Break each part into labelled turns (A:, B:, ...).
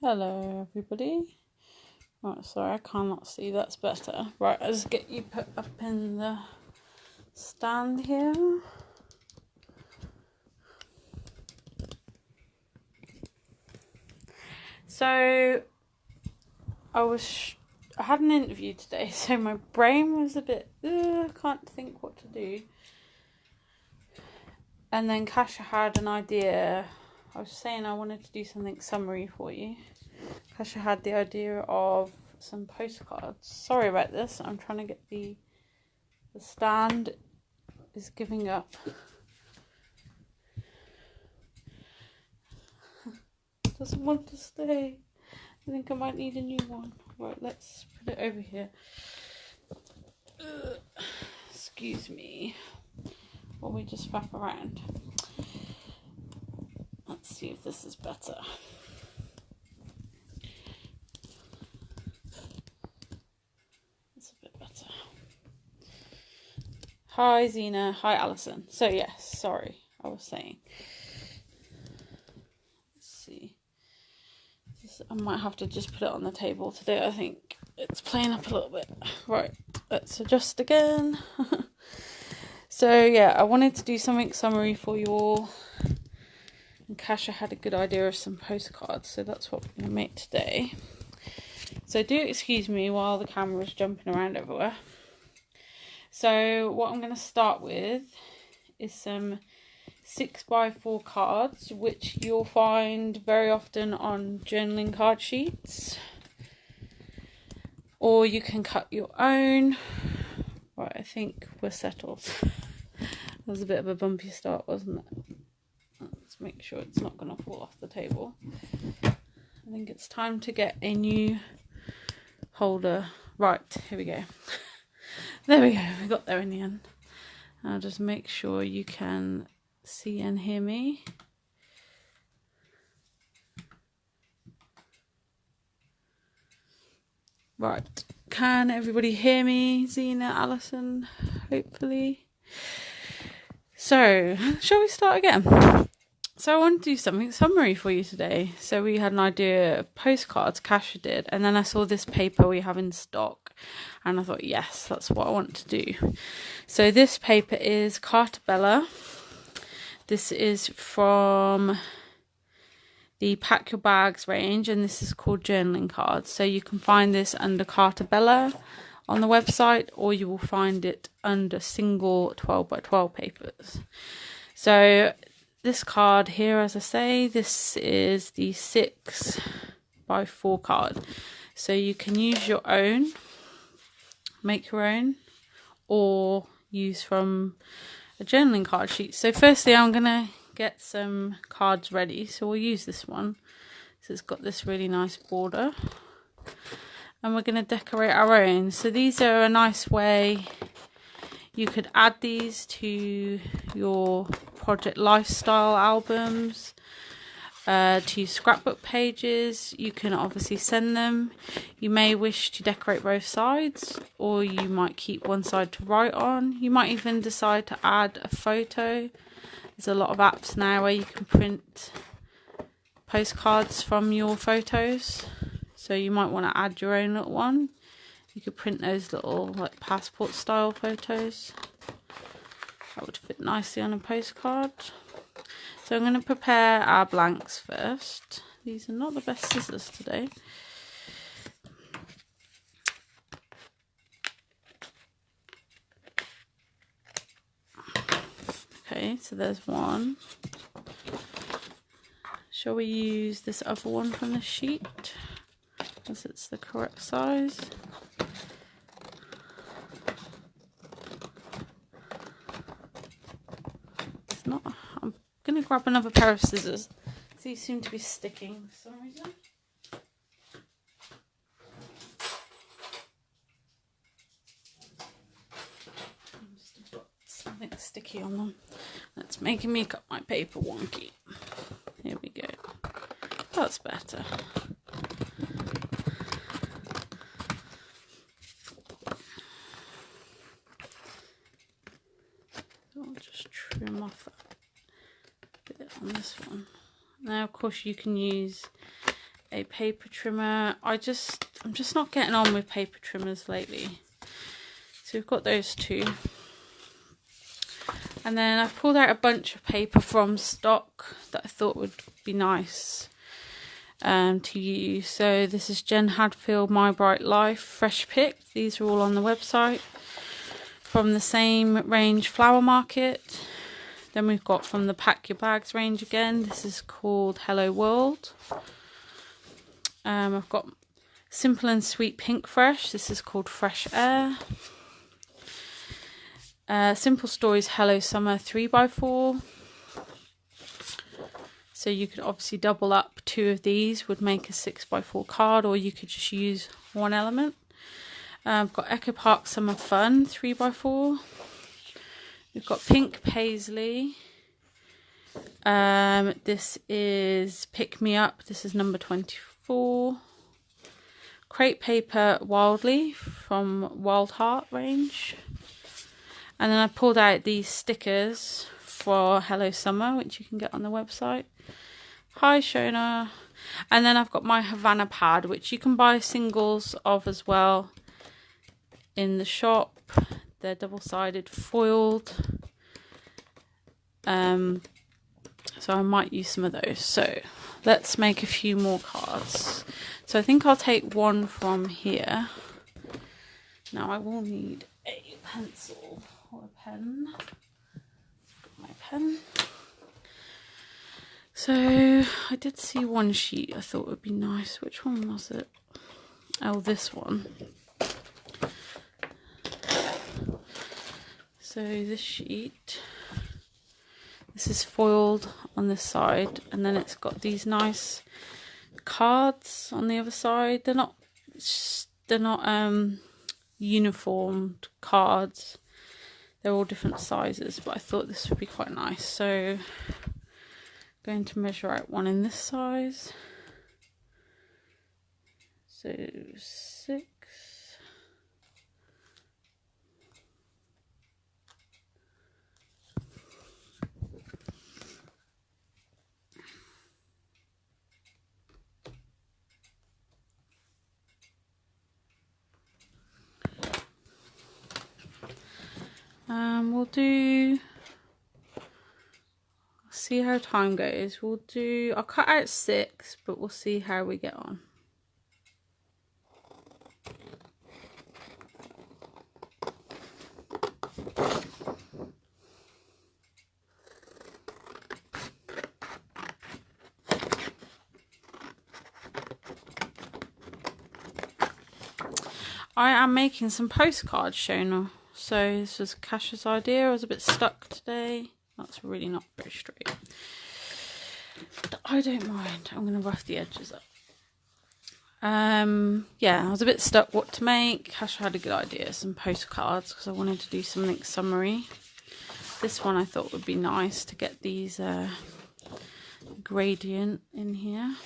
A: Hello everybody. Right, sorry, I cannot see, that's better. Right, let's get you put up in the stand here. So, I had an interview today, so my brain was a bit, can't think what to do. And then Kasha had an idea. I was saying I wanted to do something summary for you. Kasha had the idea of some postcards. Sorry about this. I'm trying to get the stand is giving up. Doesn't want to stay. I think I might need a new one. Right, let's put it over here. Excuse me. While we just wrap around. Let's see if this is better. It's a bit better. Hi Zena. Hi Alison. So yes, sorry, I was saying. Let's see. I might have to just put it on the table today. I think it's playing up a little bit. Right, let's adjust again. So yeah, I wanted to do something summary for you all. And Kasha had a good idea of some postcards, so that's what we're going to make today. So do excuse me while the camera's jumping around everywhere. So what I'm going to start with is some 6x4 cards, which you'll find very often on journaling card sheets. Or you can cut your own. Right, I think we're settled. That was a bit of a bumpy start, wasn't it? Let's make sure it's not going to fall off the table. I think it's time to get a new holder. Right, here we go. There we go, we got there in the end. I'll just make sure you can see and hear me. Right, can everybody hear me? Zena, Alison, hopefully. So, shall we start again? So I want to do something summary for you today. So we had an idea of postcards, Kasha did, and then I saw this paper we have in stock, and I thought, yes, that's what I want to do. So this paper is Carta Bella. This is from the Pack Your Bags range, and this is called journaling cards. So you can find this under Carta Bella on the website, or you will find it under single 12x12 papers. So this card here, as I say, this is the 6x4 card. So you can use your own, make your own, or use from a journaling card sheet. So firstly, I'm going to get some cards ready. So we'll use this one. So it's got this really nice border. And we're going to decorate our own. So these are a nice way. You could add these to your project lifestyle albums, to scrapbook pages. You can obviously send them. You may wish to decorate both sides, or you might keep one side to write on. You might even decide to add a photo. There's a lot of apps now where you can print postcards from your photos. So you might want to add your own little one. You could print those little like passport style photos. That would fit nicely on a postcard. So I'm going to prepare our blanks first. These are not the best scissors today. Okay, so there's one. Shall we use this other one from the sheet, as it's the correct size? It's not. I'm going to grab another pair of scissors. These seem to be sticking for some reason. I've got something sticky on them. That's making me cut my paper wonky. Here we go. That's better. I'll just trim off that bit on this one. Now, of course, you can use a paper trimmer. I'm just not getting on with paper trimmers lately. So we've got those two. And then I've pulled out a bunch of paper from stock that I thought would be nice to use. So this is Jen Hadfield My Bright Life Fresh Pick. These are all on the website. From the same range, Flower Market. Then we've got from the Pack Your Bags range again. This is called Hello World. I've got Simple and Sweet Pink Fresh. This is called Fresh Air. Simple Stories Hello Summer 3x4. So you could obviously double up 2 of these, would make a 6x4 card, or you could just use one element. I've got Echo Park Summer Fun 3x4. We've got Pink Paisley. This is Pick Me Up. This is number 24. Crepe Paper Wildly from Wild Heart range. And then I pulled out these stickers for Hello Summer, which you can get on the website. Hi Shona. And then I've got my Havana pad, which you can buy singles of as well in the shop. They're double-sided, foiled. So I might use some of those. So let's make a few more cards. So I think I'll take one from here. Now I will need a pencil or a pen. My pen. So I did see one sheet I thought would be nice. Which one was it? Oh, this one. So this sheet, this is foiled on this side, and then it's got these nice cards on the other side. They're not uniformed cards. They're all different sizes, but I thought this would be quite nice. So I'm going to measure out one in this size. So 6. We'll do, see how time goes. I'll cut out 6, but we'll see how we get on. I am making some postcards, Shona. So this was Kash's idea. I was a bit stuck today. That's really not very straight. But I don't mind. I'm going to rough the edges up. Yeah, I was a bit stuck what to make. Kash had a good idea. Some postcards because I wanted to do something summery. This one I thought would be nice to get these gradient in here.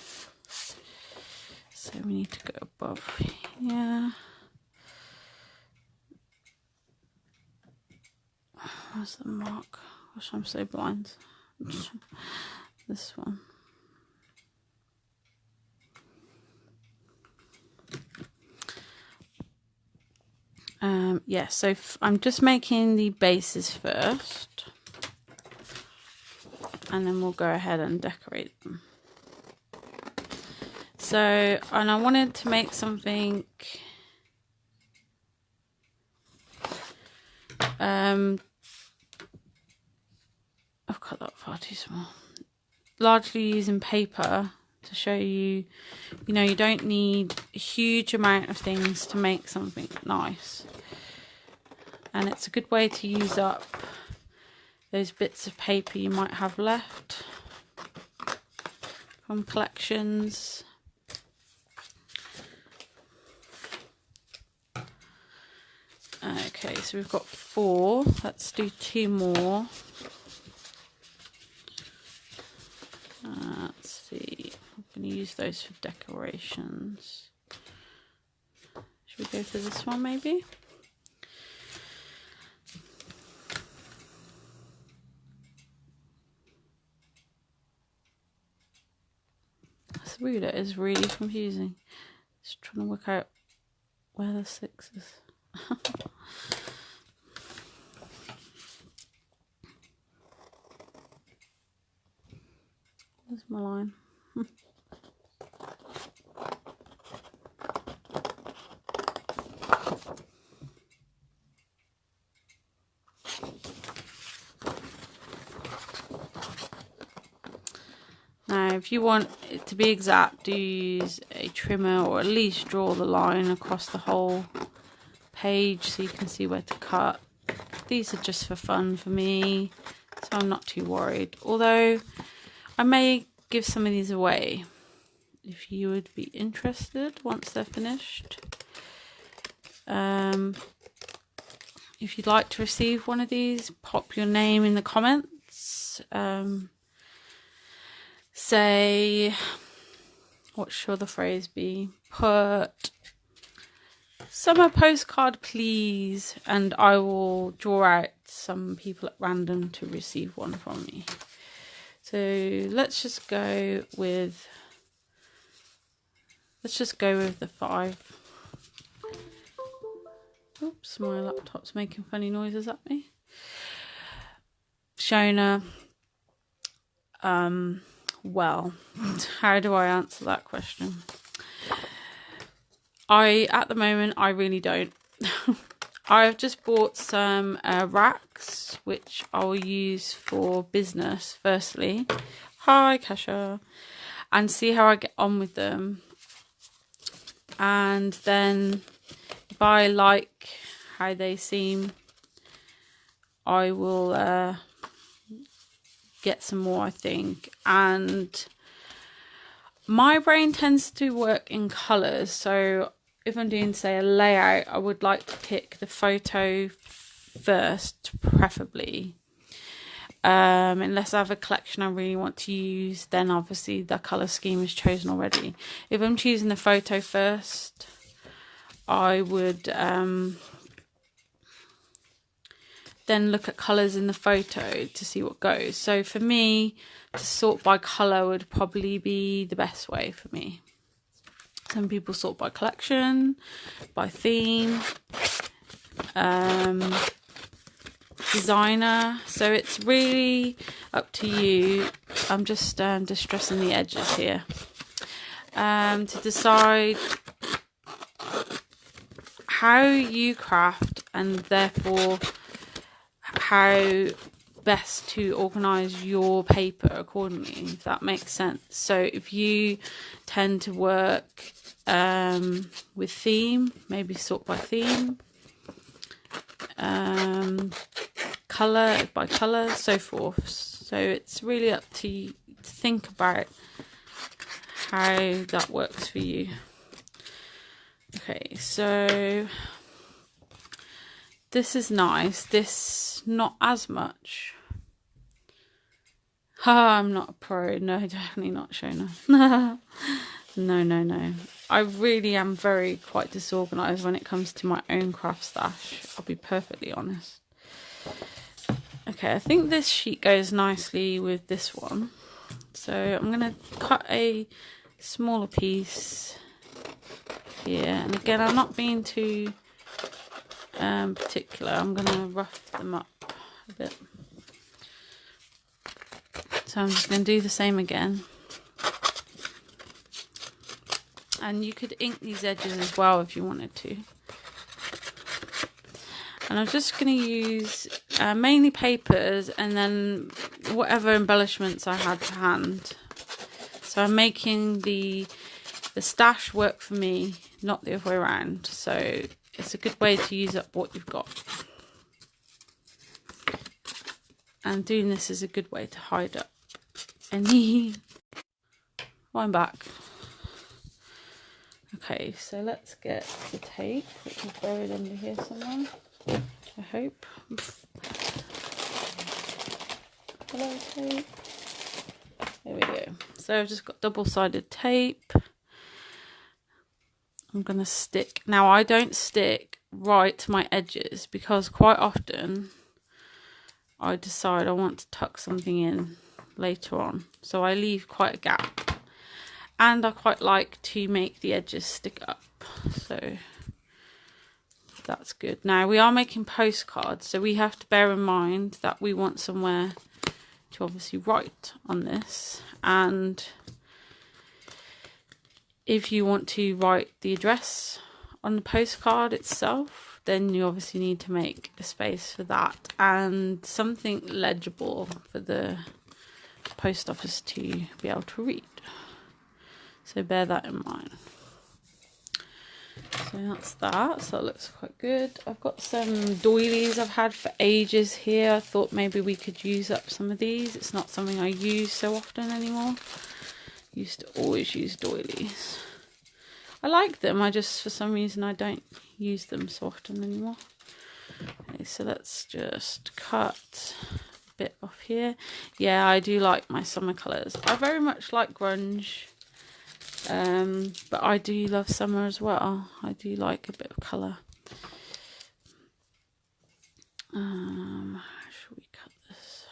A: So we need to go above here. Where's the mark? Gosh, I'm so blind. This one. Yeah, so I'm just making the bases first. And then we'll go ahead and decorate them. So, and I wanted to make something I've cut that far too small. Largely using paper to show you, you know, you don't need a huge amount of things to make something nice. And it's a good way to use up those bits of paper you might have left from collections. Okay, so we've got 4. Let's do 2 more. Let's see. I'm going to use those for decorations. Should we go for this one maybe? That's ruler is really confusing. Just trying to work out where the 6 is. Where's my line? Now, if you want it to be exact, do use a trimmer, or at least draw the line across the whole page so you can see where to cut. These are just for fun for me, so I'm not too worried. Although I may give some of these away if you would be interested once they're finished. If you'd like to receive one of these, pop your name in the comments. Say, what should the phrase be? Put summer postcard please, and I will draw out some people at random to receive one from me. So let's just go with the 5. Oops, my laptop's making funny noises at me. Shona, well, how do I answer that question? At the moment, I really don't. I've just bought some racks, which I will use for business, firstly. Hi, Kasha. And see how I get on with them. And then, if I like how they seem, I will get some more, I think. And my brain tends to work in colours, so if I'm doing, say, a layout, I would like to pick the photo first, preferably. Unless I have a collection I really want to use, then obviously the colour scheme is chosen already. If I'm choosing the photo first, I would then look at colours in the photo to see what goes. So for me, to sort by colour would probably be the best way for me. Some people sort by collection, by theme, designer. So it's really up to you. I'm just distressing the edges here. To decide how you craft, and therefore how best to organise your paper accordingly, if that makes sense. So if you tend to work with theme, maybe sort by theme, colour by colour, so forth. So it's really up to you to think about how that works for you. Okay, so this is nice. This not as much. I'm not a pro. No, definitely not Shona. No. I really am quite disorganised when it comes to my own craft stash. I'll be perfectly honest. Okay, I think this sheet goes nicely with this one. So I'm going to cut a smaller piece here. And again, I'm not being too particular. I'm going to rough them up a bit. So I'm just going to do the same again. And you could ink these edges as well if you wanted to. And I'm just going to use mainly papers and then whatever embellishments I had to hand. So I'm making the stash work for me, not the other way around. So it's a good way to use up what you've got. And doing this is a good way to hide up any... Oh, I'm back. Okay, so let's get the tape, which is buried under here somewhere, I hope. Hello, tape. There we go. So I've just got double-sided tape. I'm going to stick. Now, I don't stick right to my edges because quite often I decide I want to tuck something in later on. So I leave quite a gap. and I quite like to make the edges stick up, so that's good. Now we are making postcards, so we have to bear in mind that we want somewhere to obviously write on this, and if you want to write the address on the postcard itself, then you obviously need to make a space for that and something legible for the post office to be able to read. So bear that in mind. So that's that. So it looks quite good. I've got some doilies I've had for ages here. I thought maybe we could use up some of these. It's not something I use so often anymore. Used to always use doilies. I like them. I just, for some reason, I don't use them so often anymore. Okay, so let's just cut a bit off here. Yeah, I do like my summer colours. I very much like grunge. But I do love summer as well. I do like a bit of colour. How should we cut this?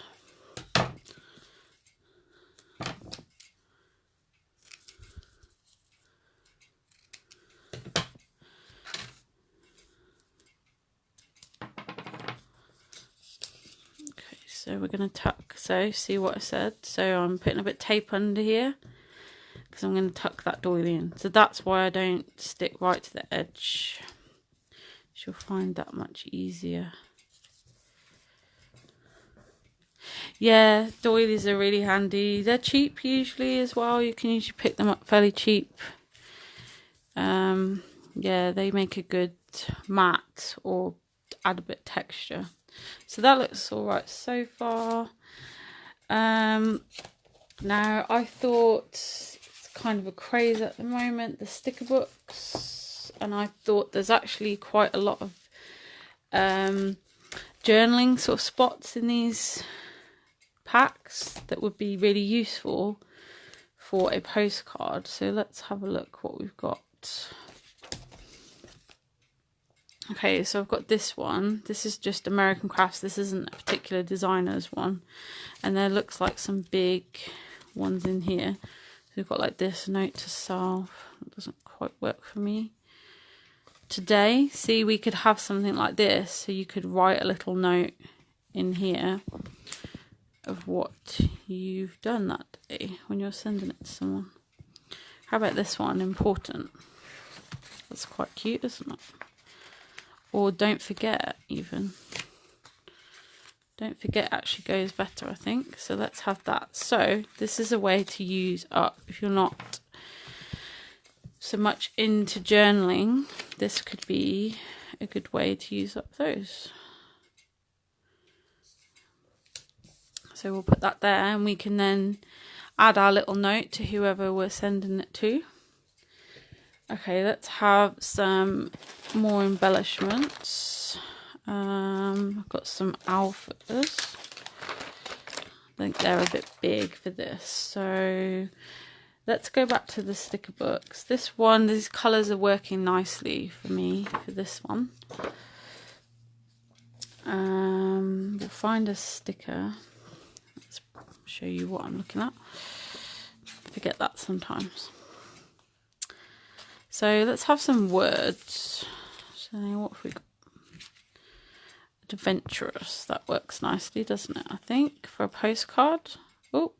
A: Okay, so we're going to tuck. So see what I said? So I'm putting a bit of tape under here, because I'm going to tuck that doily in. So that's why I don't stick right to the edge. You'll find that much easier. Yeah, doilies are really handy. They're cheap usually as well. You can usually pick them up fairly cheap. Yeah, they make a good matte or add a bit of texture. So that looks all right so far. Now I thought it's kind of a craze at the moment, the sticker books, and I thought there's actually quite a lot of journaling sort of spots in these packs that would be really useful for a postcard. So let's have a look what we've got. Okay, so I've got this one. This is just American Crafts. This isn't a particular designer's one. And there looks like some big ones in here. So we've got like this, note to self. It doesn't quite work for me today. See, we could have something like this. So you could write a little note in here of what you've done that day when you're sending it to someone. How about this one? Important. That's quite cute, isn't it? Or don't forget, even. Don't forget actually goes better, I think. So let's have that. So this is a way to use up, if you're not so much into journaling, this could be a good way to use up those. So we'll put that there, and we can then add our little note to whoever we're sending it to. Okay, let's have some more embellishments. I've got some alphas. I think they're a bit big for this. So let's go back to the sticker books. This one, these colours are working nicely for me for this one. We'll find a sticker. Let's show you what I'm looking at. I forget that sometimes. So let's have some words. So what have we got? Adventurous. That works nicely, doesn't it? I think for a postcard. Oh,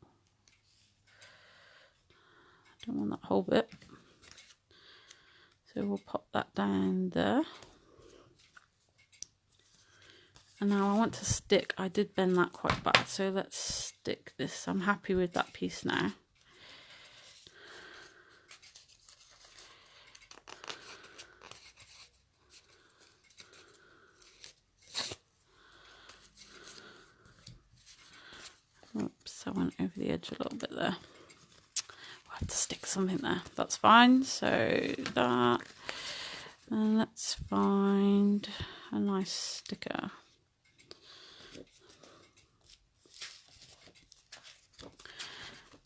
A: I don't want that whole bit. So we'll pop that down there. And now I want to stick. I did bend that quite bad, so let's stick this. I'm happy with that piece now. Oops, I went over the edge a little bit there. I'll have to stick something there. That's fine. So that. And let's find a nice sticker.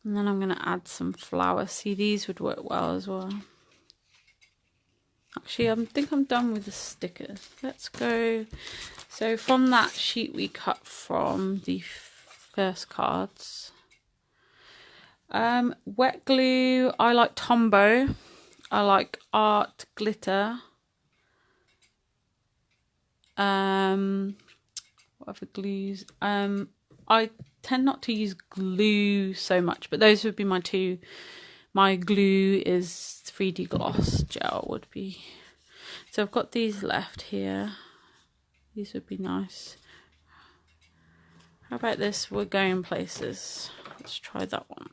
A: And then I'm going to add some flowers. See, these would work well as well. Actually, I think I'm done with the stickers. Let's go. So from that sheet we cut from the first cards, Wet glue, I like Tombow. I like Art Glitter. What other glues? I tend not to use glue so much, but those would be my two. My glue is 3D gloss gel would be. So I've got these left here. These would be nice. How about this? We're going places. Let's try that one.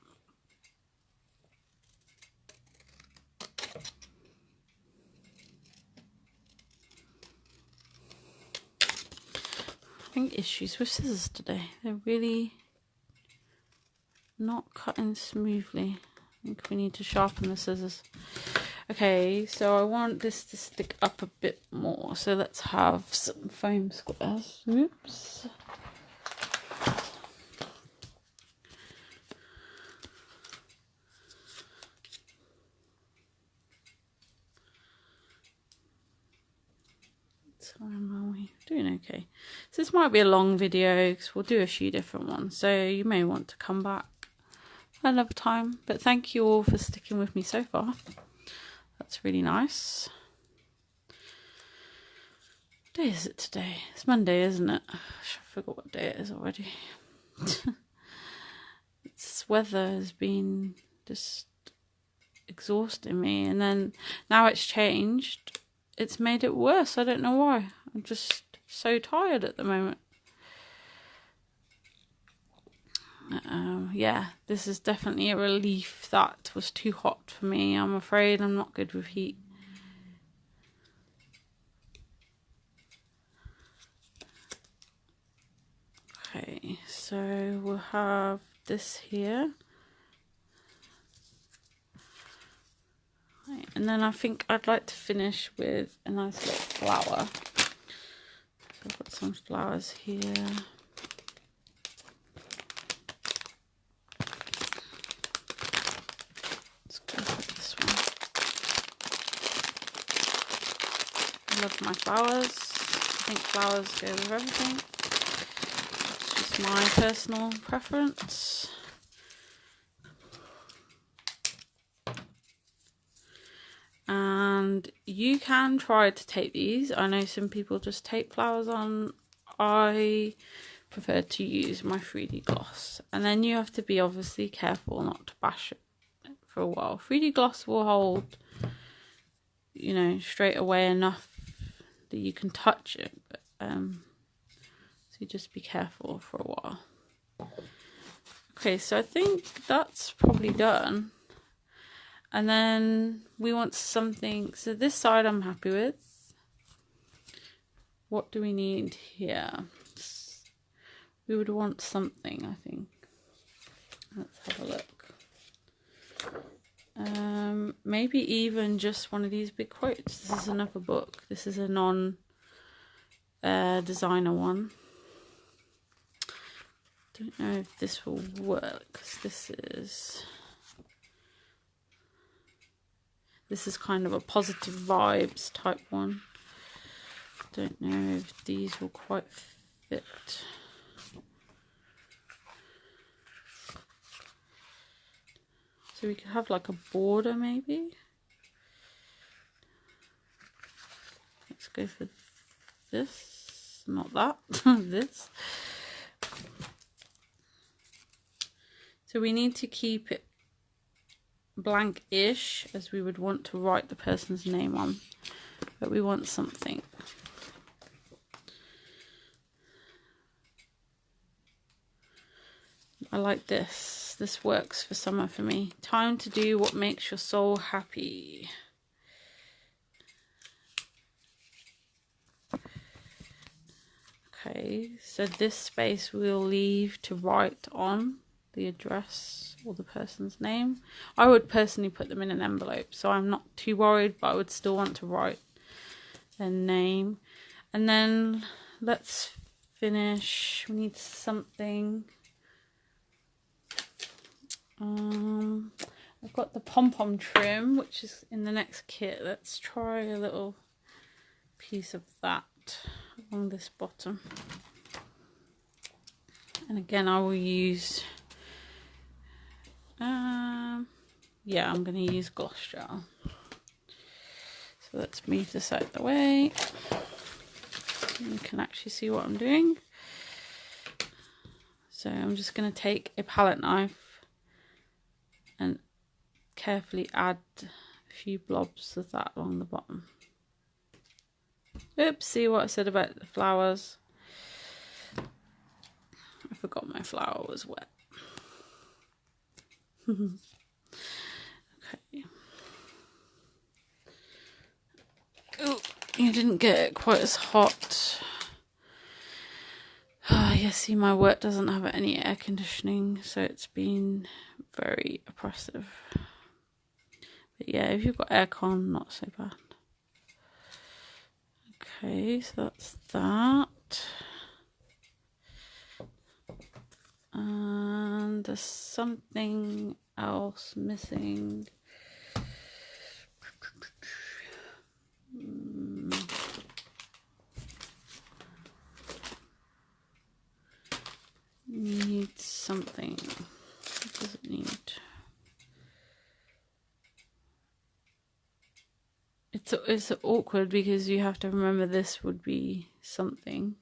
A: Having issues with scissors today. They're really not cutting smoothly. I think we need to sharpen the scissors. Okay, so I want this to stick up a bit more. So let's have some foam squares. Oops. So are we doing okay? So this might be a long video because we'll do a few different ones. So you may want to come back another time. But thank you all for sticking with me so far. That's really nice. What day is it today? It's Monday, isn't it? I forgot what day it is already. This weather has been just exhausting me, and then now it's changed. It's made it worse. I don't know why. I'm just so tired at the moment. Yeah, this is definitely a relief. That was too hot for me. I'm afraid I'm not good with heat. Okay, so we'll have this here. Right, and then I think I'd like to finish with a nice little flower. So I've got some flowers here. Let's go with this one. I love my flowers. I think flowers go with everything. It's just my personal preference. And you can try to tape these. I know some people just tape flowers on. I prefer to use my 3D gloss. And then you have to be obviously careful not to bash it for a while. 3D gloss will hold, you know, straight away enough that you can touch it. But, so just be careful for a while. Okay, so I think that's probably done. And then we want something, so this side I'm happy with. What do we need here? We would want something, I think. Let's have a look. Maybe even just one of these big quotes. This is another book. This is a non-designer one. Don't know if this will work, because this is kind of a positive vibes type one. Don't know if these will quite fit. So we could have like a border maybe. Let's go for this, not that, this. So we need to keep it blank-ish, as we would want to write the person's name on, but we want something. I like this. This works for summer for me. Time to do what makes your soul happy. Okay, so this space we'll leave to write on the address or the person's name. I would personally put them in an envelope, so I'm not too worried, but I would still want to write their name. And then let's finish. We need something. I've got the pom-pom trim, which is in the next kit. Let's try a little piece of that along this bottom. And again, I will use Yeah, I'm going to use gloss gel. So let's move this out of the way. You can actually see what I'm doing. So I'm just going to take a palette knife and carefully add a few blobs of that along the bottom. Oops, see what I said about the flowers? I forgot my flower was wet. Okay. Oh, you didn't get it quite as hot. Yeah, see, my work doesn't have any air conditioning, so it's been very oppressive. But yeah, if you've got aircon, not so bad. Okay, so that's that. And there's something else missing. Needs something. What does it need? It's awkward because you have to remember this would be something.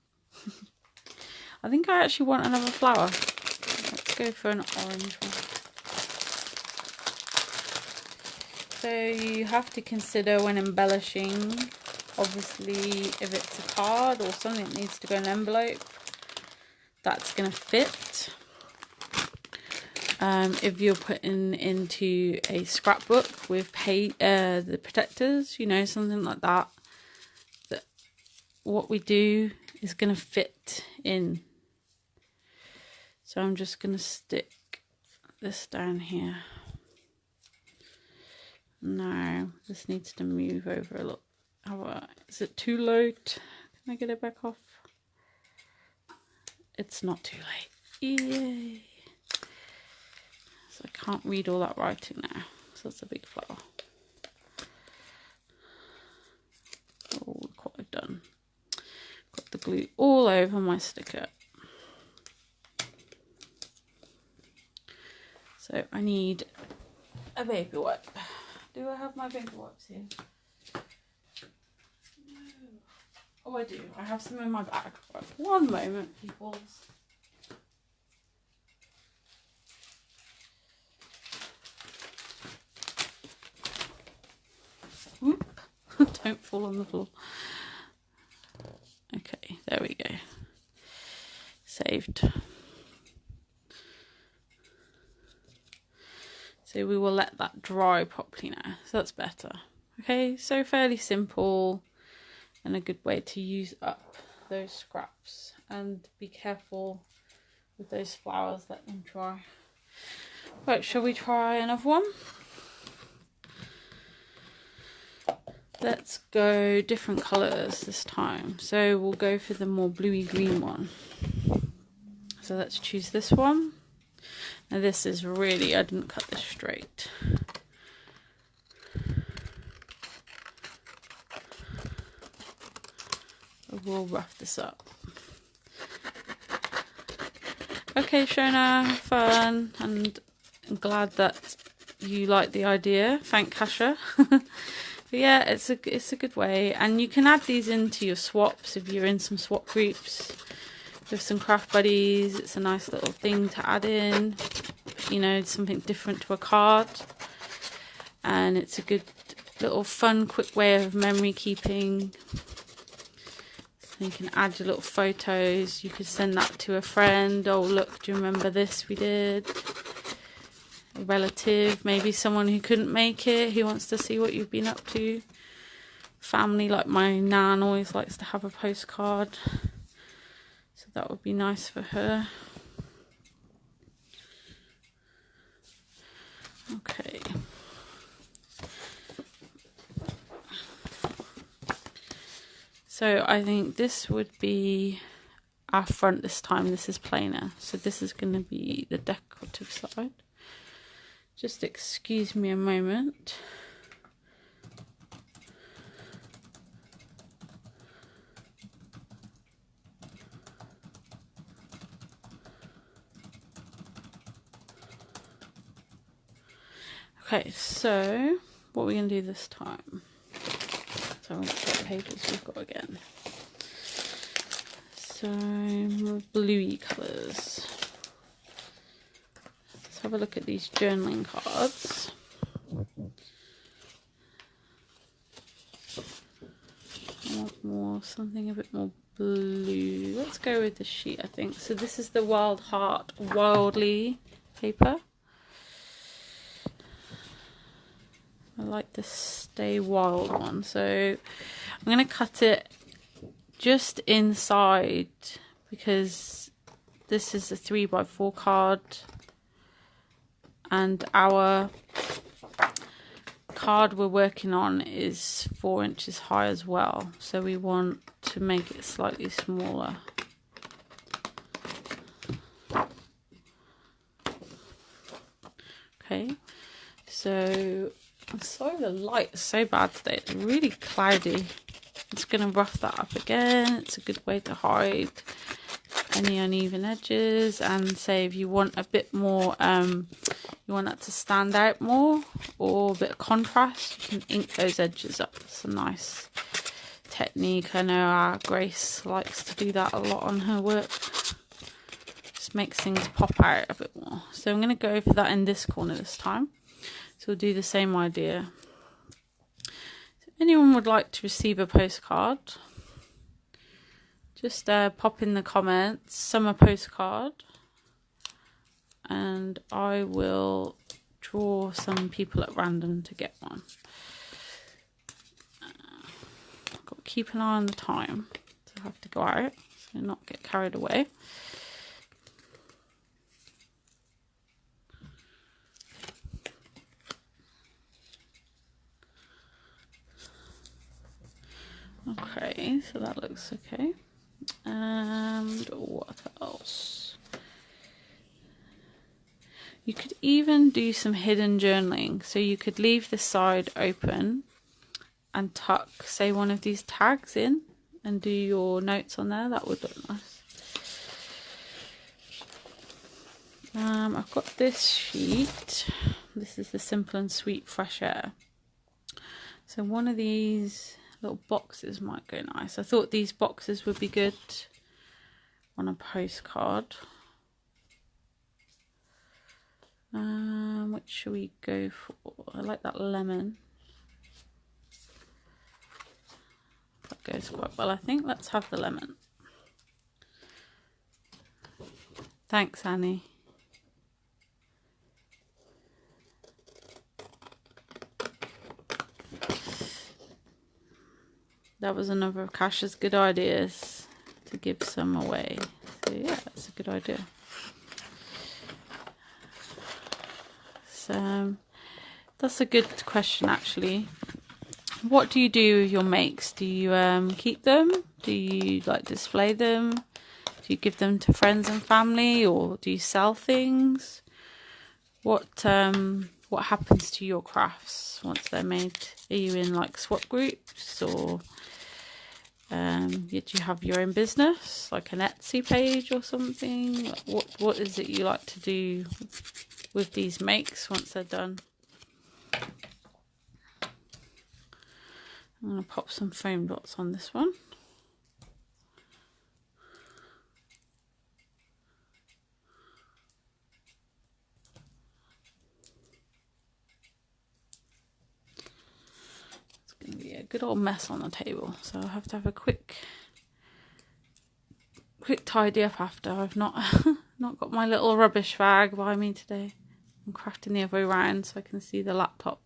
A: I think I actually want another flower. Let's go for an orange one. So you have to consider when embellishing, obviously if it's a card or something that needs to go in an envelope, that's going to fit. If you're putting into a scrapbook with the protectors, you know, something like that, that what we do is going to fit in. So I'm just going to stick this down here. Now this needs to move over a little. Is it too low? Can I get it back off? It's not too late. Yay! So I can't read all that writing now. So it's a big flower. Oh, look what I've done. Got the glue all over my sticker. So I need a baby wipe. Do I have my baby wipes here? No. Oh, I do. I have some in my bag. Right, one moment, peoples. Whoop. Don't fall on the floor. Okay, there we go. Saved. So we will let that dry properly now. So that's better. Okay, so fairly simple and a good way to use up those scraps. And be careful with those flowers, let them dry. Right, shall we try another one? Let's go different colours this time. So we'll go for the more bluey green one. So let's choose this one. Now this is really, I didn't cut this straight. We'll rough this up. Okay, Shona, fun, and I'm glad that you like the idea. Thank Kasha. But yeah, it's a good way, and you can add these into your swaps if you're in some swap groups with some craft buddies. It's a nice little thing to add in, you know, something different to a card, and it's a good little fun quick way of memory keeping. So you can add your little photos. You could send that to a friend. Oh look, do you remember this we did? A relative, maybe someone who couldn't make it, who wants to see what you've been up to. Family, like my nan always likes to have a postcard, so that would be nice for her. Okay. So I think this would be our front this time. This is plainer, so this is going to be the decorative side. Just excuse me a moment. Okay, so what are we going to do this time? So I'm going to check what pages we've got again. So more bluey colours. Let's have a look at these journaling cards. I want something a bit more blue. Let's go with the sheet, I think. So this is the Wild Heart Wildly paper. I like the Stay Wild one. So I'm going to cut it just inside because this is a 3x4 card and our card we're working on is 4 inches high as well, so we want to make it slightly smaller. Okay, so I'm sorry the light is so bad today, it's really cloudy. It's going to rough that up again. It's a good way to hide any uneven edges, and say if you want a bit more you want that to stand out more or a bit of contrast, you can ink those edges up. It's a nice technique. I know our Grace likes to do that a lot on her work. Just makes things pop out a bit more. So I'm going to go for that in this corner this time. So we'll do the same idea. So if anyone would like to receive a postcard, just pop in the comments summer postcard, and I will draw some people at random to get one. Got to keep an eye on the time, so I have to go out so not get carried away. Okay, so that looks okay. And what else? You could even do some hidden journaling. So you could leave this side open and tuck, say, one of these tags in and do your notes on there. That would look nice. I've got this sheet. This is the Simple and Sweet Fresh Air. So one of these little boxes might go nice. I thought these boxes would be good on a postcard. Which should we go for? I like that lemon. That goes quite well, I think. Let's have the lemon. Thanks, Annie. That was another of Kash's good ideas to give some away. So yeah, that's a good idea. So that's a good question actually. What do you do with your makes? Do you keep them? Do you like display them? Do you give them to friends and family, or do you sell things? What happens to your crafts once they're made? Are you in like swap groups, or do you have your own business, like an Etsy page or something? What is it you like to do with these makes once they're done? I'm going to pop some foam dots on this one. It's going to be a good old mess on the table, so I'll have to have a quick tidy up after. I've not not got my little rubbish bag by me today. I'm crafting the other way around so I can see the laptop.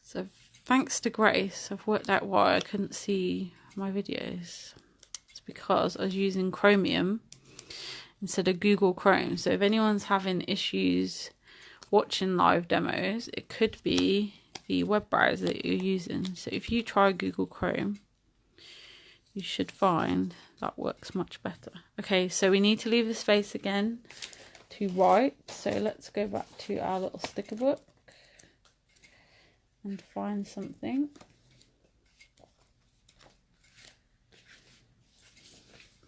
A: So thanks to Grace, I've worked out why I couldn't see my videos. It's because I was using Chromium instead of Google Chrome. So if anyone's having issues watching live demos, it could be the web browser that you're using. So if you try Google Chrome, you should find that works much better. Okay, so we need to leave the space again to write. So let's go back to our little sticker book and find something.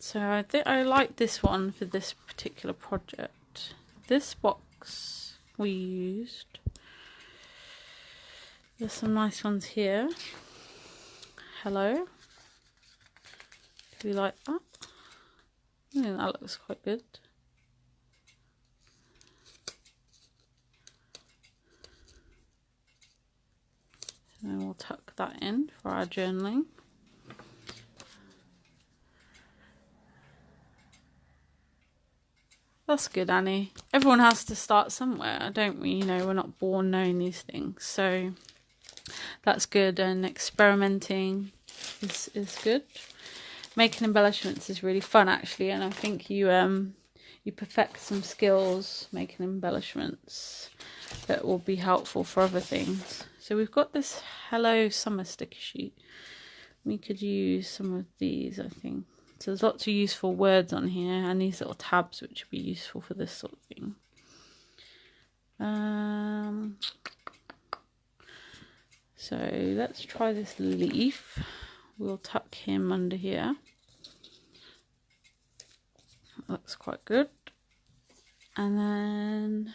A: So I think I like this one for this particular project. This box we used There's some nice ones here. Hello. Do you like that? I think that looks quite good. And then we'll tuck that in for our journaling. That's good, Annie. Everyone has to start somewhere, don't we? You know, we're not born knowing these things. So that's good, and experimenting is good. Making embellishments is really fun, actually, and I think you perfect some skills making embellishments that will be helpful for other things. So we've got this Hello Summer sticker sheet. We could use some of these, I think. So there's lots of useful words on here, and these little tabs which would be useful for this sort of thing. So let's try this leaf. We'll tuck him under here. Looks quite good. And then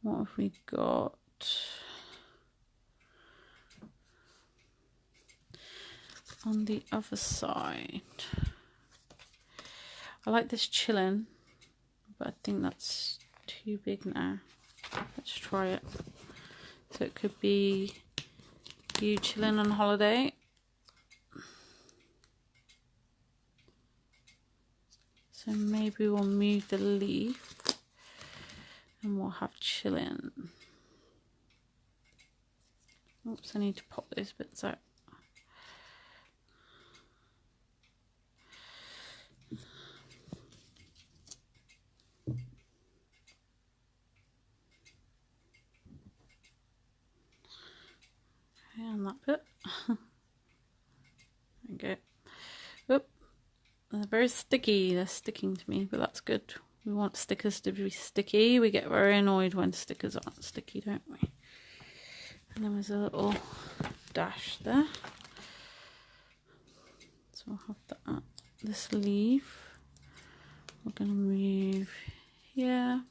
A: what have we got? On the other side, I like this chillin', but I think that's too big now. Let's try it. So it could be you chilling on holiday. So maybe we'll move the leaf and we'll have chillin'. Oops, I need to pop those bits out. And that bit. There we go. Oop. They're very sticky. They're sticking to me, but that's good. We want stickers to be sticky. We get very annoyed when stickers aren't sticky, don't we? And then there's a little dash there. So I'll have that. This leaf. We're going to move here.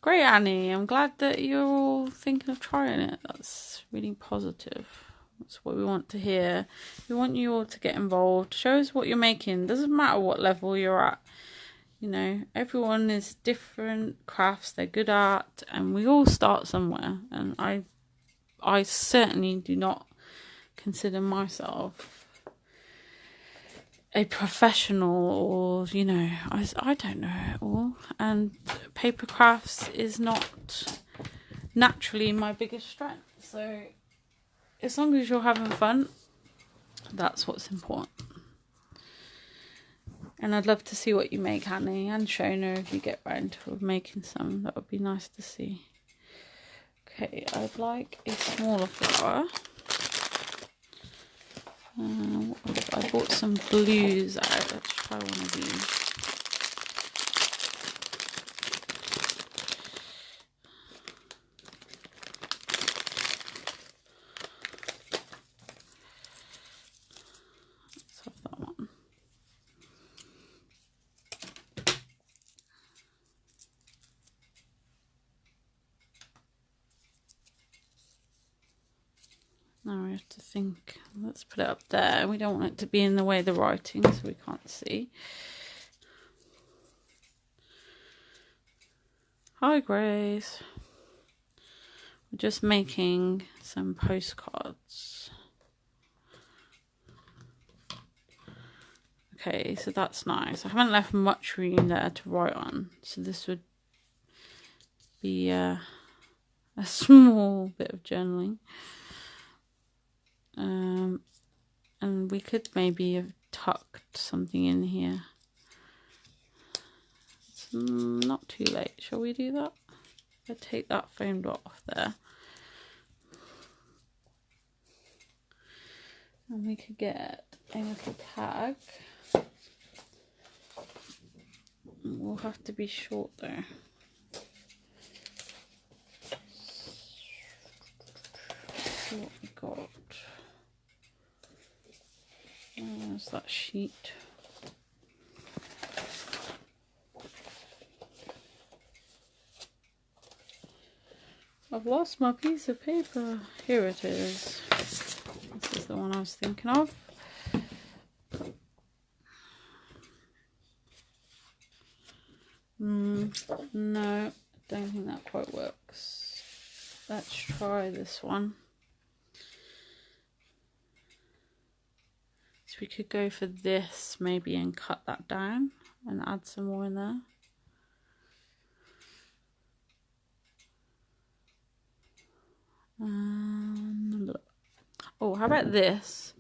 A: Great, Annie. I'm glad that you're all thinking of trying it. That's really positive. That's what we want to hear. We want you all to get involved. Show us what you're making. Doesn't matter what level you're at. You know, everyone is different crafts they're good at, and we all start somewhere. And I certainly do not consider myself a professional, or you know, I don't know it all, and paper crafts is not naturally my biggest strength. So as long as you're having fun, that's what's important. And I'd love to see what you make, Annie, and Shona, if you get round to making some. That would be nice to see. Okay, I'd like a smaller flower. I bought some blues out. Let's try one of these. Let's have that one. Now we have to think. Let's put it up there. We don't want it to be in the way of the writing, so we can't see. Hi, Grace. We're just making some postcards. Okay, so that's nice. I haven't left much room there to write on, so this would be a small bit of journaling. And we could maybe have tucked something in here. It's not too late. Shall we do that? I'll take that foam dot off there. And we could get a little tag. We'll have to be short though. See what we got. There's that sheet. I've lost my piece of paper. Here it is. This is the one I was thinking of. No, don't think that quite works. Let's try this one. So we could go for this maybe and cut that down and add some more in there. Oh, how about this?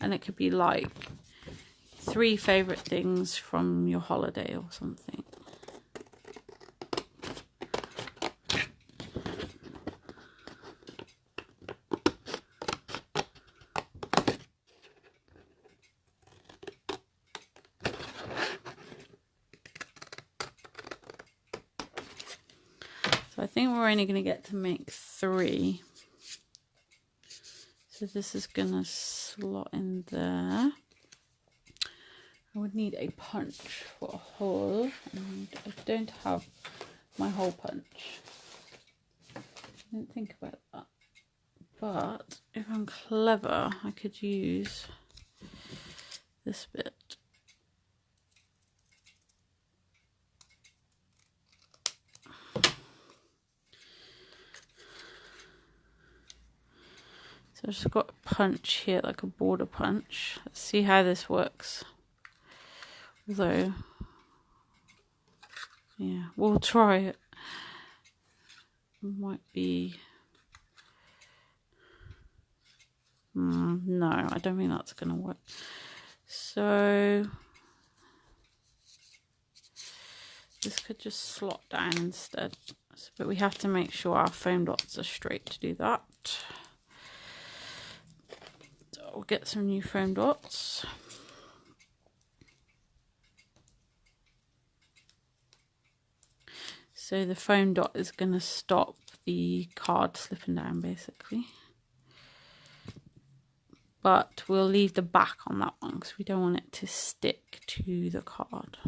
A: And it could be like 3 favourite things from your holiday or something. So I think we're only going to get to make 3. So this is going to slot in there. I would need a punch for a hole, and I don't have my hole punch. I didn't think about that. But if I'm clever, I could use this bit. So I've just got a punch here, like a border punch. Let's see how this works. Although, yeah, we'll try it. It might be... no, I don't think that's going to work. So this could just slot down instead. But we have to make sure our foam dots are straight to do that. So I'll get some new foam dots. So the foam dot is going to stop the card slipping down basically. But we'll leave the back on that one because we don't want it to stick to the card.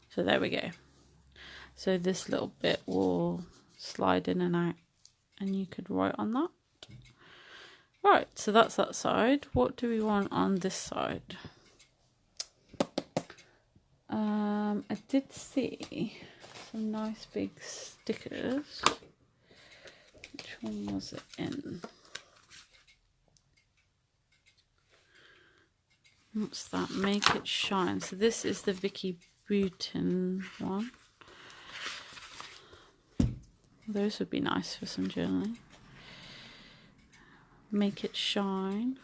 A: So there we go. So this little bit will slide in and out and you could write on that. Right, so that's that side. What do we want on this side? I did see some nice big stickers. Which one was it in? What's that? Make It Shine. So this is the Vicky Boutin one. Those would be nice for some journaling. Make It Shine.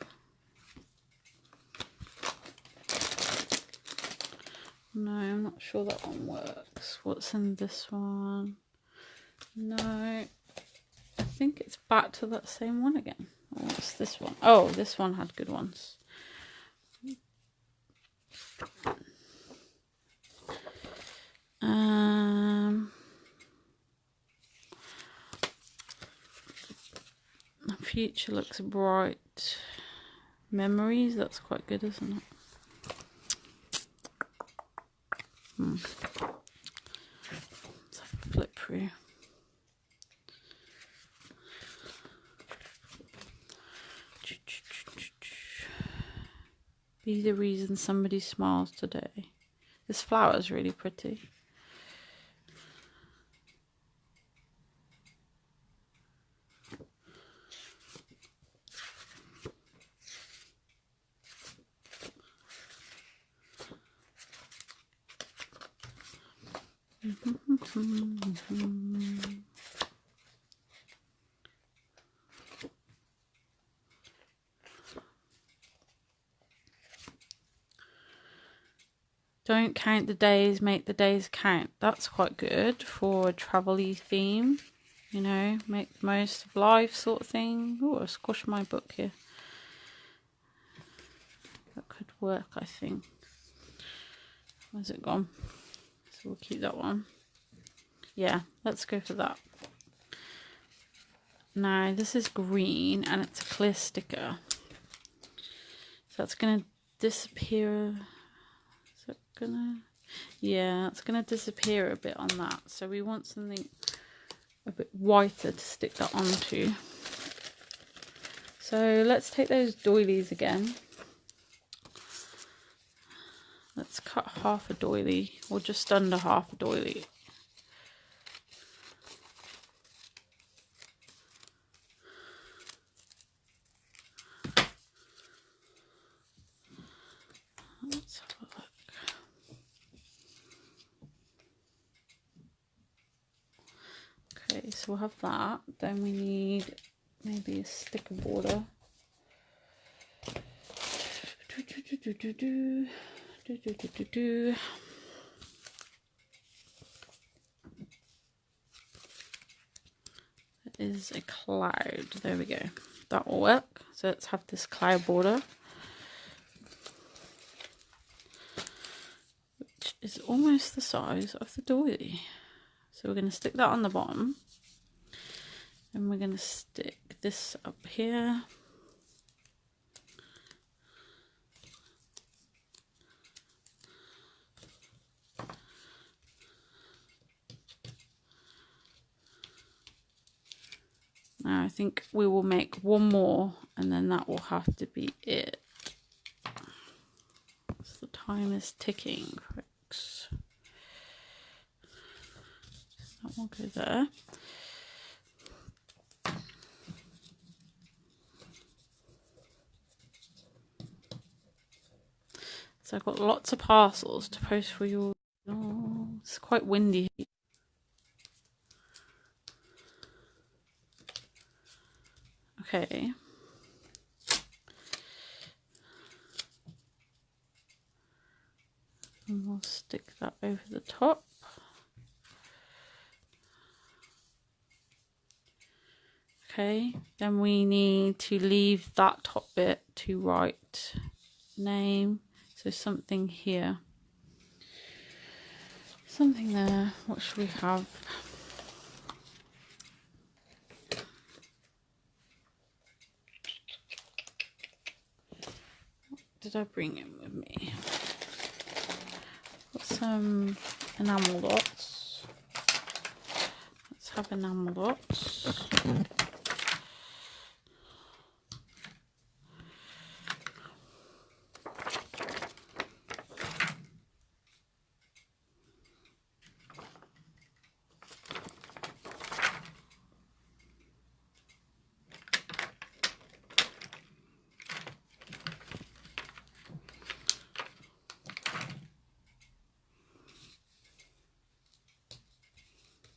A: No, I'm not sure that one works. What's in this one? No, I think it's back to that same one again. What's this one? Oh, this one had good ones. The future looks bright. Memories, that's quite good, isn't it? Let's have a flip through. Be the reason somebody smiles today. This flower is really pretty. Don't count the days, make the days count. That's quite good for a travel-y theme. You know, make the most of life sort of thing. Oh, I squashed my book here. That could work, I think. Where's it gone? So we'll keep that one. Yeah, let's go for that. Now, this is green and it's a clear sticker. So that's going to disappear. Is it gonna? Yeah, it's gonna disappear a bit on that. So we want something a bit whiter to stick that onto. So let's take those doilies again. Let's cut half a doily, or just under half a doily. Let's have a look. Okay, so we'll have that. Then we need maybe a sticker border. That is a cloud. There we go. That will work. So let's have this cloud border, which is almost the size of the doily. So we're going to stick that on the bottom, and we're going to stick this up here. Now I think we will make one more, and then that will have to be it. So the time is ticking, folks. That will go there. So I've got lots of parcels to post for you. Oh, it's quite windy. Okay. And we'll stick that over the top. Okay, then we need to leave that top bit to write name. So something here. Something there. What should we have? Did I bring in with me? Got some enamel dots. Let's have enamel dots.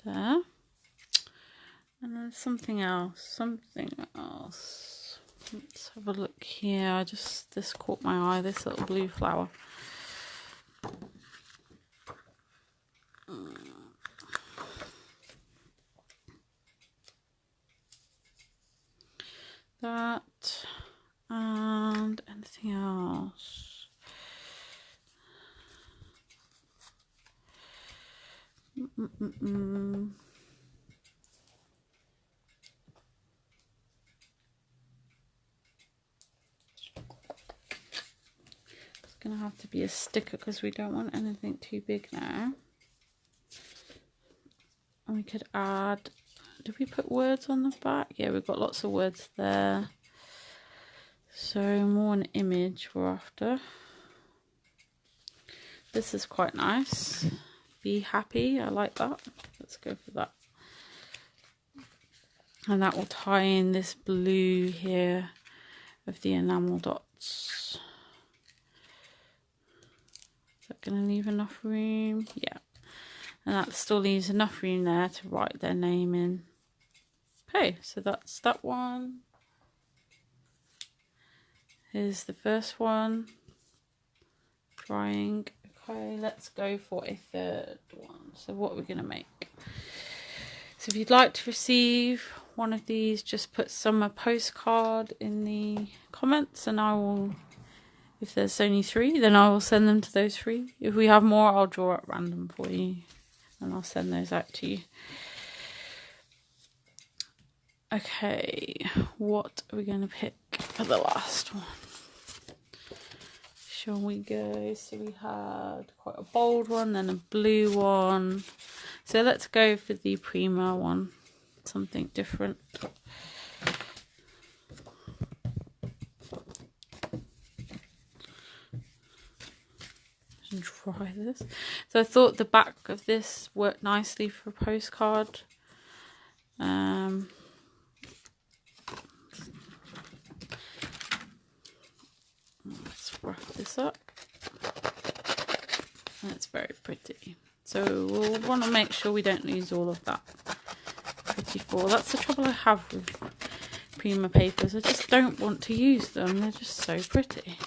A: There. And then something else. Let's have a look here. This caught my eye, this little blue flower. That and anything else. It's gonna have to be a sticker because we don't want anything too big now. And we could add, did we put words on the back? Yeah, we've got lots of words there. So more an image we're after. This is quite nice. Be happy, I like that. Let's go for that. And that will tie in this blue here of the enamel dots. Is that going to leave enough room? Yeah. And that still leaves enough room there to write their name in. Okay, so that's that one. Here's the first one. Drying. Okay, let's go for a third one. So what are we going to make? So if you'd like to receive one of these, just put summer postcard in the comments, and I will, if there's only 3, then I will send them to those 3. If we have more, I'll draw at random for you, and I'll send those out to you. Okay, what are we going to pick for the last one? shall we go? So we had quite a bold one, then a blue one. So let's go for the Prima one, something different. Try this. So I thought the back of this worked nicely for a postcard. Let's wrap this up. That's very pretty. So we'll want to make sure we don't lose all of that pretty foil. That's the trouble I have with Prima papers. I just don't want to use them. They're just so pretty.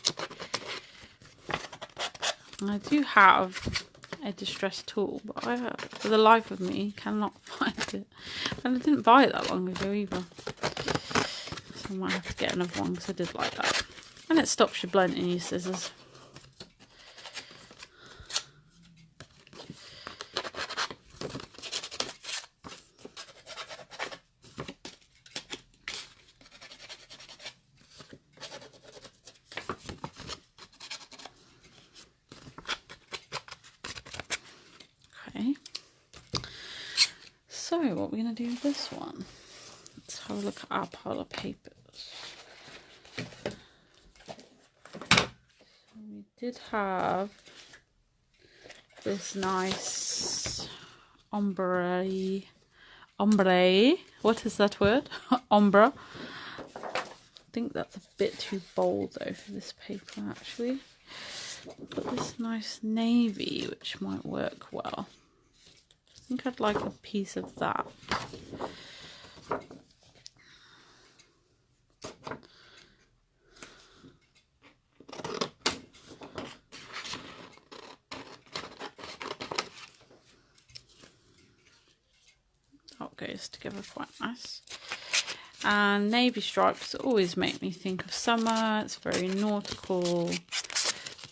A: And I do have a distress tool, but I, for the life of me, cannot find it. And I didn't buy it that long ago either. So I might have to get another one because I did like that. And it stops you blunting your scissors. Okay. So what are we going to do with this one? Let's have a look at our pile of papers. We did have this nice ombre, what is that word? Ombre. I think that's a bit too bold though for this paper actually. But this nice navy which might work well. I think I'd like a piece of that. That goes together quite nice. And navy stripes always make me think of summer. It's very nautical.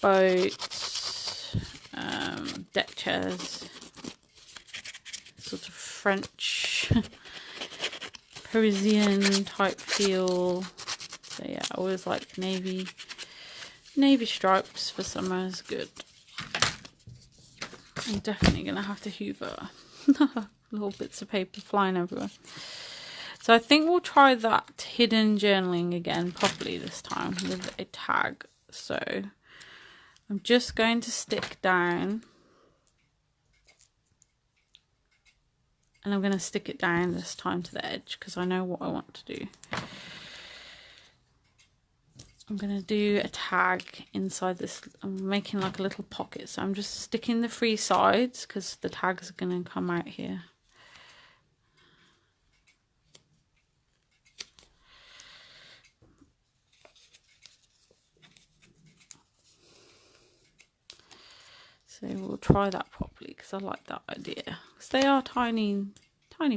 A: Boats, deck chairs, sort of French, Parisian type feel. So yeah, I always like navy stripes for summer is good. I'm definitely gonna have to hoover. Little bits of paper flying everywhere. So I think we'll try that hidden journaling again properly this time with a tag. So I'm just going to stick down, and I'm going to stick it down this time to the edge because I know what I want to do. I'm going to do a tag inside this. I'm making like a little pocket, so I'm just sticking the three sides because the tags are going to come out here. So we'll try that properly because I like that idea. Because they are tiny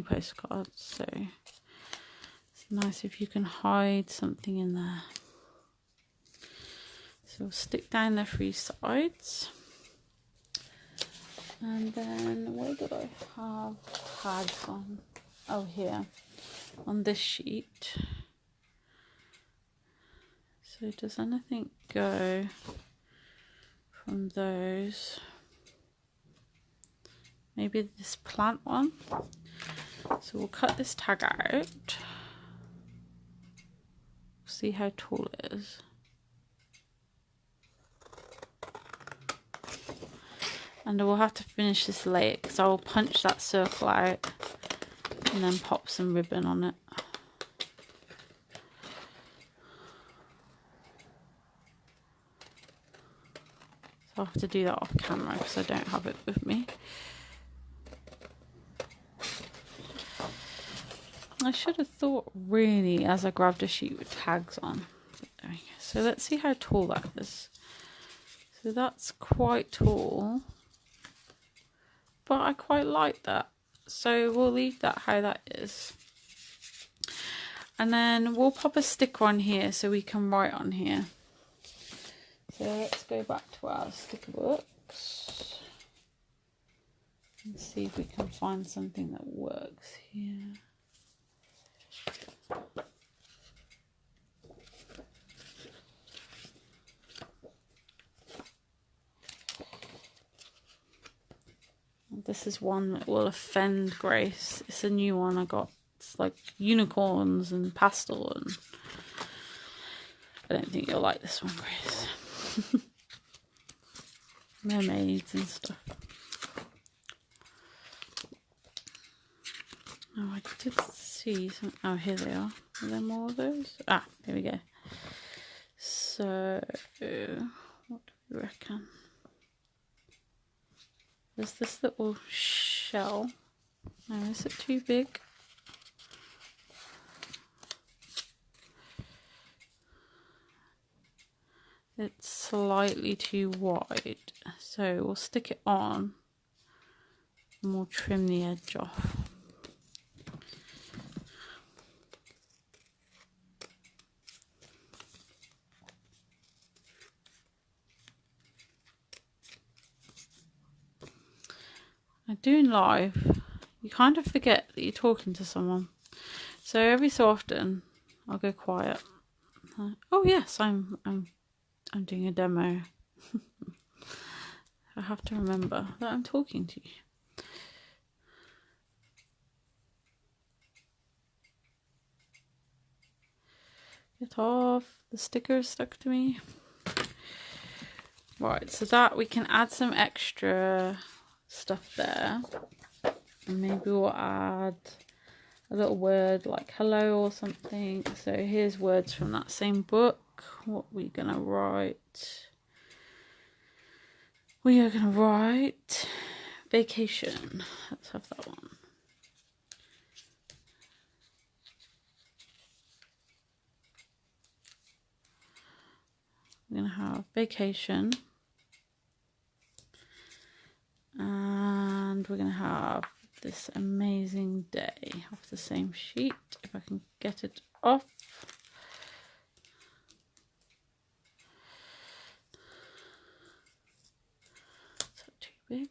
A: postcards, so it's nice if you can hide something in there. So we'll stick down the three sides. And then where did I have tags on? Oh, here on this sheet. So does anything go from those? Maybe this plant one. So we'll cut this tag out. See how tall it is. And we'll have to finish this layer because I will punch that circle out and then pop some ribbon on it. So I'll have to do that off camera because I don't have it with me. I should have thought really as I grabbed a sheet with tags on. There we go. So let's see how tall that is. So that's quite tall, but I quite like that. So we'll leave that how that is. And then we'll pop a sticker on here so we can write on here. So let's go back to our sticker books and see if we can find something that works here. this is one that will offend Grace. It's a new one I got. It's like unicorns and pastel, and I don't think you'll like this one, Grace. Mermaids and stuff. Oh, I did see some. Oh, here they are. Are there more of those? Ah, here we go. So, what do we reckon? There's this little shell. Oh, is it too big? It's slightly too wide, so we'll stick it on and we'll trim the edge off. Now, doing live, you kind of forget that you're talking to someone. So every so often, I'll go quiet. Oh yes, I'm doing a demo. I have to remember that I'm talking to you. Get off, the sticker is stuck to me. Right, so that we can add some extra stuff there, and maybe we'll add a little word like hello or something. So here's words from that same book. What are we gonna write? We are gonna write vacation. Let's have that one. We're gonna have vacation, and we're gonna have this amazing day off the same sheet. If I can get it off. Is that too big?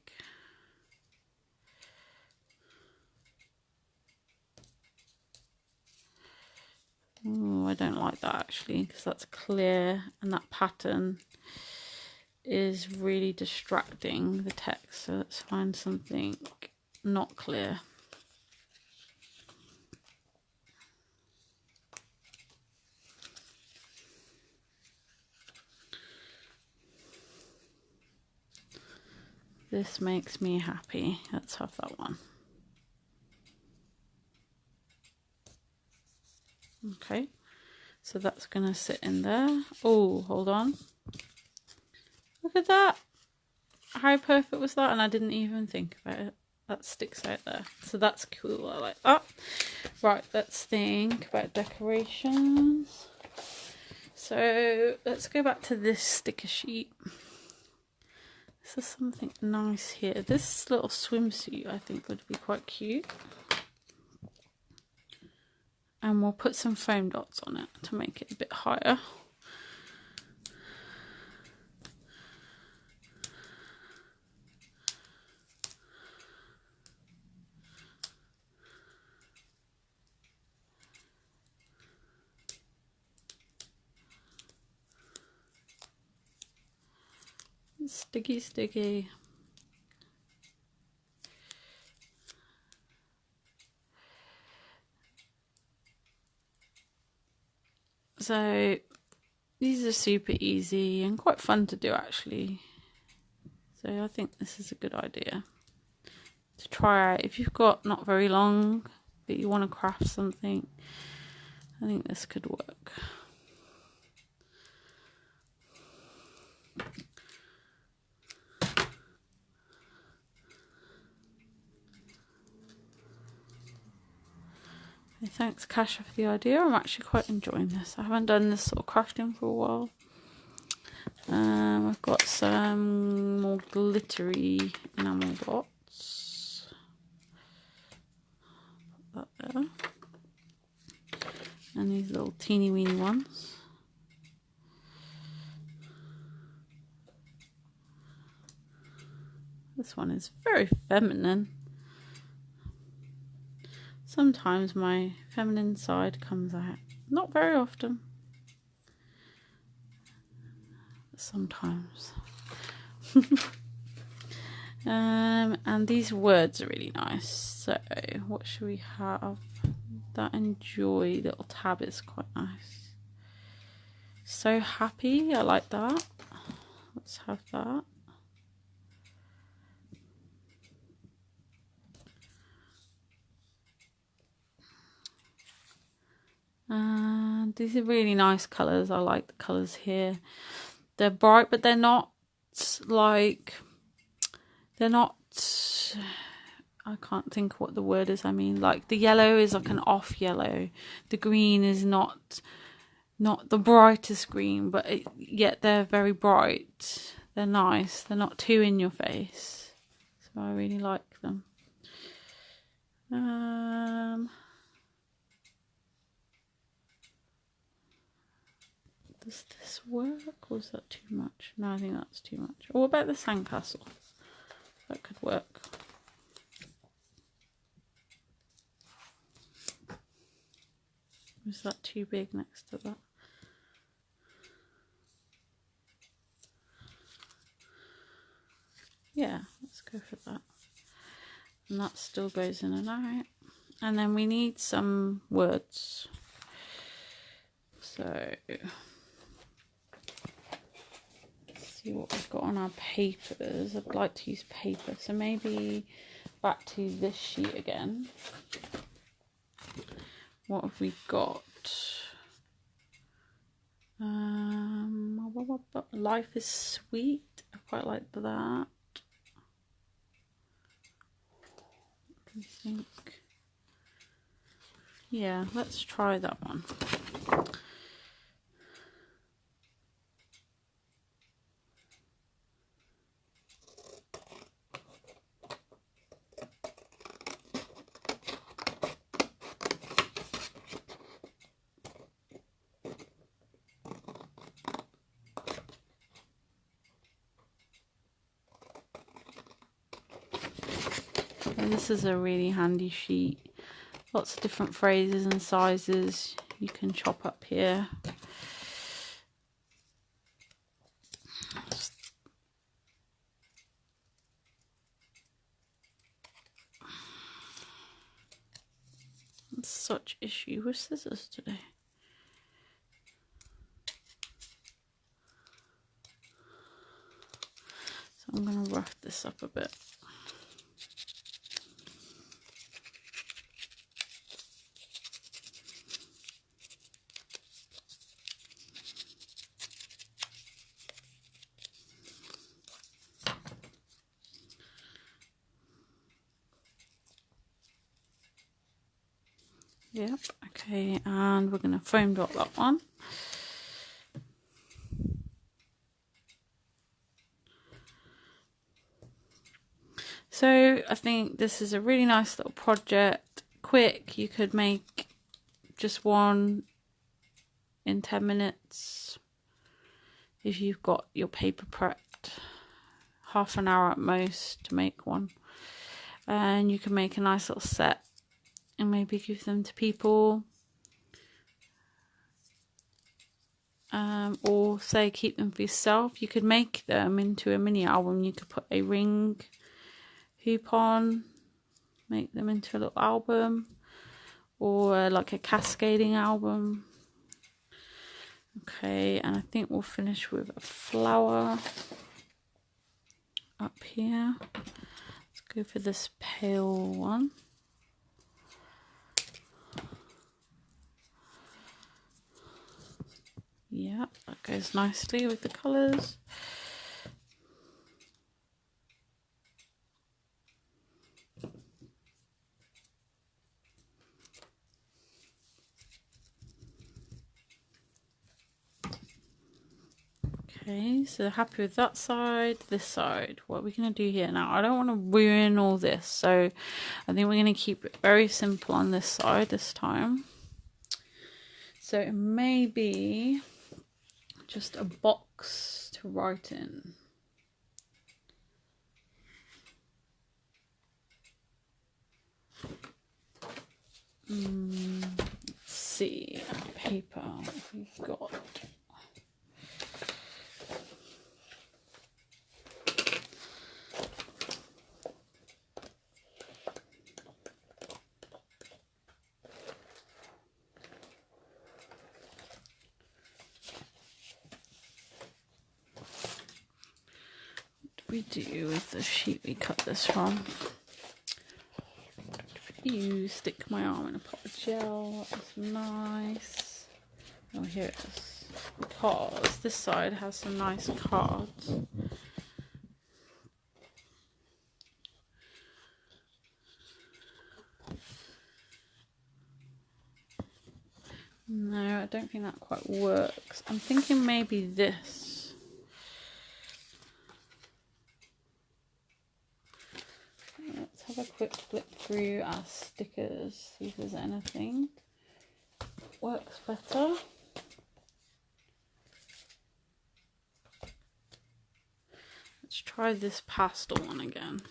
A: Oh, I don't like that actually, because that's clear and that pattern is really distracting the text. So let's find something not clear. This makes me happy. Let's have that one. Okay, so that's gonna sit in there. Oh, hold on. Look at that. How perfect was that? And I didn't even think about it. That sticks out there. So that's cool. I like that. Right, let's think about decorations. So let's go back to this sticker sheet. This is something nice here. This little swimsuit I think would be quite cute. And we'll put some foam dots on it to make it a bit higher. Sticky, sticky. So these are super easy and quite fun to do actually. So I think this is a good idea to try out. If you've got not very long but you want to craft something, I think this could work. Thanks Kasha for the idea. I'm actually quite enjoying this. I haven't done this sort of crafting for a while. I've got some more glittery enamel dots. Put that there. And these little teeny weeny ones. This one is very feminine. Sometimes my feminine side comes out. Not very often. But sometimes. And these words are really nice. So what should we have? That enjoy little tab is quite nice. So happy, I like that. Let's have that. And these are really nice colours. I like the colours here. They're bright, but they're not like, they're not, I can't think what the word is. I mean, like the yellow is like an off yellow. The green is not the brightest green, but yet they're very bright. They're nice. They're not too in your face. So I really like them. Does this work, or is that too much? No, I think that's too much. Or what about the sandcastle? That could work. Is that too big next to that? Yeah, let's go for that. And that still goes in and out. And then we need some words. So let's see what we've got on our papers. I'd like to use paper, so maybe back to this sheet again. What have we got? Life is sweet. I quite like that. What do you think? Yeah, let's try that one. And this is a really handy sheet. Lots of different phrases and sizes you can chop up here. It's such issue with scissors today. So I'm going to rough this up a bit. Yep, okay, and we're going to foam dot that one. So I think this is a really nice little project. Quick, you could make just one in 10 minutes if you've got your paper prepped. Half an hour at most to make one. And you can make a nice little set and maybe give them to people, or say keep them for yourself. You could make them into a mini album. You could put a ring hoop on, make them into a little album, or like a cascading album. Okay, and I think we'll finish with a flower up here. Let's go for this pale one. Yeah, that goes nicely with the colours. Okay, so happy with that side. This side, what are we going to do here now? I don't want to ruin all this, so I think we're going to keep it very simple on this side this time. So it may be just a box to write in. Let's see, paper, what we've got. we do with the sheet we cut this from? You stick my arm in a pot of gel. That's nice. Oh, here it is. Because this side has some nice cards. No, I don't think that quite works. I'm thinking maybe this. Let's have a quick flip through our stickers, see if there's anything that works better. Let's try this pastel one again.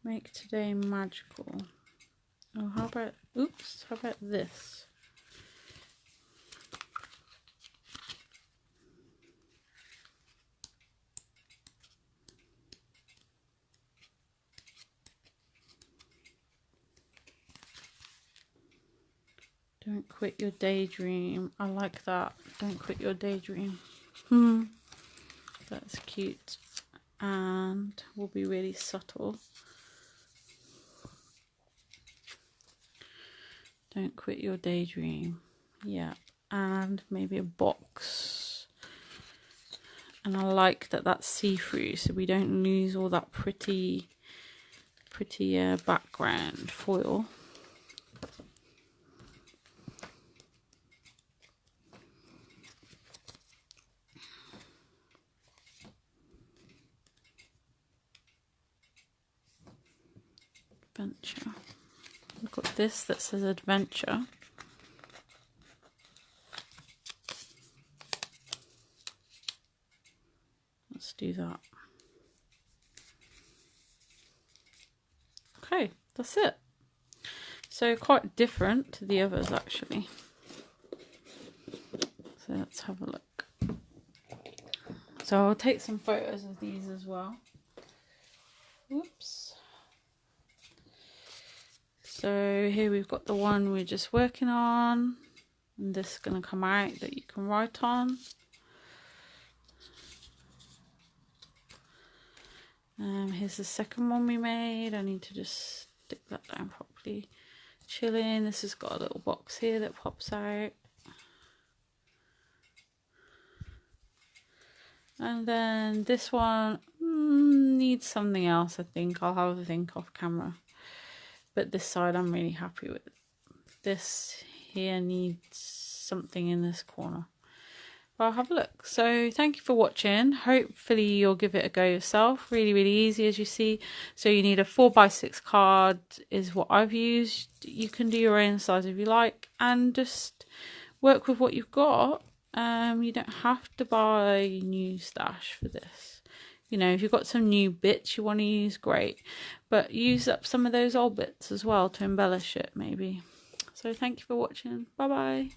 A: Make today magical. Oh, how about, oops, how about this? Don't quit your daydream. I like that. Don't quit your daydream. That's cute. And will be really subtle. Don't quit your daydream. Yeah. And maybe a box. And I like that that's see-through, so we don't lose all that pretty background foil. Adventure. We've got this that says adventure. Let's do that. Okay, that's it. So quite different to the others actually. So let's have a look. So I'll take some photos of these as well. Whoops. So here we've got the one we're just working on, and this is going to come out that you can write on. Here's the second one we made. I need to just stick that down properly. Chilling. This has got a little box here that pops out. And then this one needs something else, I think. I'll have a think off camera. But this side I'm really happy with. This here needs something in this corner. But I'll have a look. So thank you for watching. Hopefully you'll give it a go yourself. Really, really easy as you see. So you need a 4x6 card is what I've used. You can do your own size if you like. And just work with what you've got. You don't have to buy new stash for this. You know, if you've got some new bits you want to use, great. But use up some of those old bits as well to embellish it, maybe. So thank you for watching. Bye-bye.